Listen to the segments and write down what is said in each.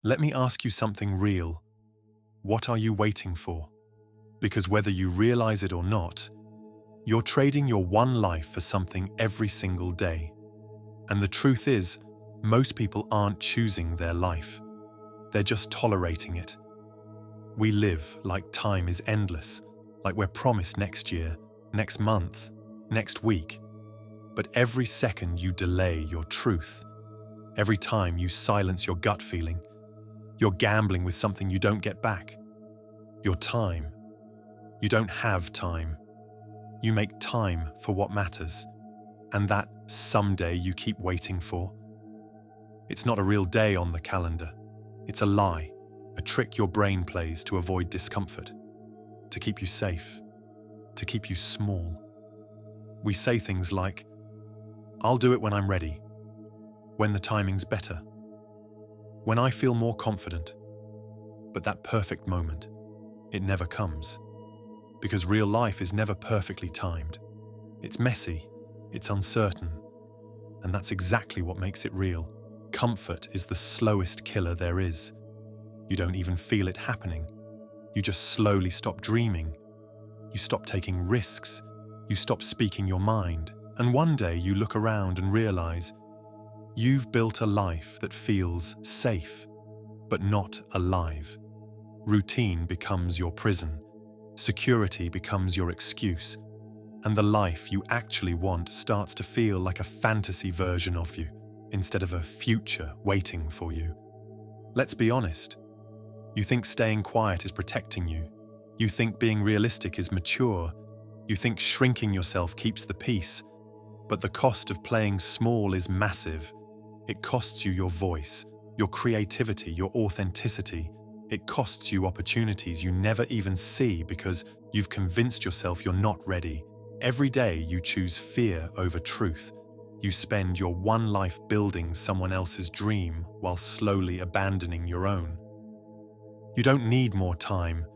Let me ask you something real. What are you waiting for? Because whether you realize it or not, you're trading your one life for something every single day. And the truth is, most people aren't choosing their life. They're just tolerating it. We live like time is endless, like we're promised next year, next month, next week. But every second you delay your truth, every time you silence your gut feeling, you're gambling with something you don't get back. Your time. You don't have time. You make time for what matters, and that someday you keep waiting for. It's not a real day on the calendar. It's a lie, a trick your brain plays to avoid discomfort, to keep you safe, to keep you small. We say things like, "I'll do it when I'm ready, when the timing's better, when I feel more confident." But that perfect moment, it never comes. Because real life is never perfectly timed. It's messy, it's uncertain, and that's exactly what makes it real. Comfort is the slowest killer there is. You don't even feel it happening. You just slowly stop dreaming. You stop taking risks. You stop speaking your mind. And one day you look around and realize you've built a life that feels safe, but not alive. Routine becomes your prison. Security becomes your excuse, and the life you actually want starts to feel like a fantasy version of you, instead of a future waiting for you. Let's be honest. You think staying quiet is protecting you. You think being realistic is mature. You think shrinking yourself keeps the peace. But the cost of playing small is massive. It costs you your voice, your creativity, your authenticity. It costs you opportunities you never even see because you've convinced yourself you're not ready. Every day you choose fear over truth. You spend your one life building someone else's dream while slowly abandoning your own. You don't need more time.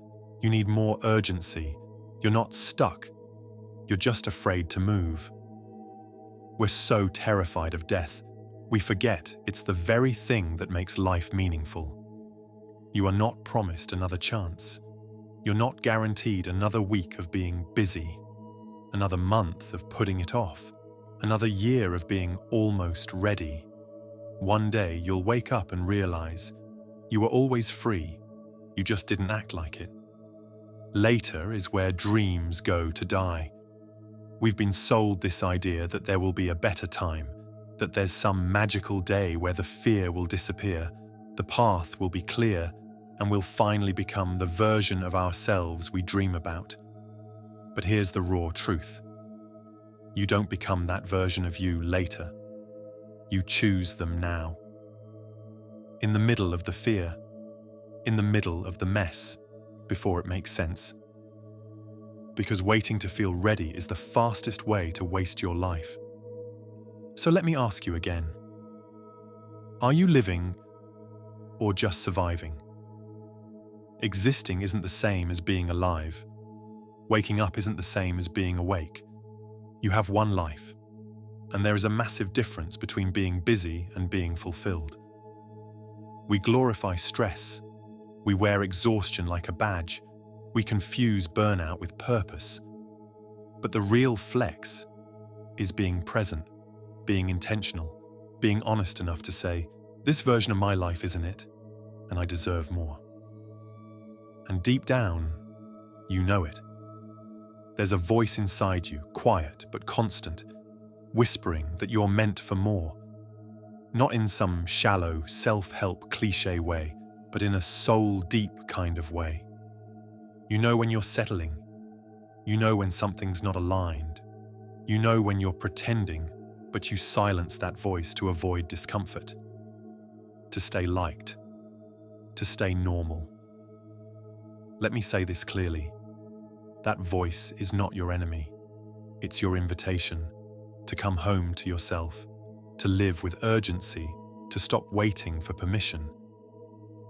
You need more urgency. You're not stuck. You're just afraid to move. We're so terrified of death, we forget it's the very thing that makes life meaningful. You are not promised another chance. You're not guaranteed another week of being busy, another month of putting it off, another year of being almost ready. One day you'll wake up and realize you were always free, you just didn't act like it. Later is where dreams go to die. We've been sold this idea that there will be a better time, that there's some magical day where the fear will disappear, the path will be clear, and we'll finally become the version of ourselves we dream about. But here's the raw truth. You don't become that version of you later. You choose them now. In the middle of the fear, in the middle of the mess, before it makes sense. Because waiting to feel ready is the fastest way to waste your life. So let me ask you again. Are you living or just surviving? Existing isn't the same as being alive. Waking up isn't the same as being awake. You have one life, and there is a massive difference between being busy and being fulfilled. We glorify stress. We wear exhaustion like a badge. We confuse burnout with purpose. But the real flex is being present, being intentional, being honest enough to say, this version of my life isn't it, and I deserve more. And deep down, you know it. There's a voice inside you, quiet but constant, whispering that you're meant for more. Not in some shallow, self-help cliché way, but in a soul-deep kind of way. You know when you're settling. You know when something's not aligned. You know when you're pretending, but you silence that voice to avoid discomfort. To stay liked. To stay normal. Let me say this clearly. That voice is not your enemy. It's your invitation to come home to yourself, to live with urgency, to stop waiting for permission.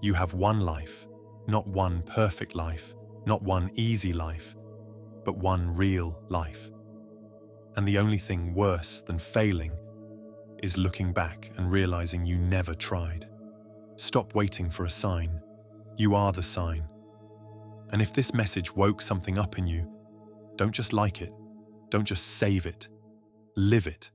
You have one life, not one perfect life, not one easy life, but one real life. And the only thing worse than failing is looking back and realizing you never tried. Stop waiting for a sign. You are the sign. And if this message woke something up in you, don't just like it. Don't just save it. Live it.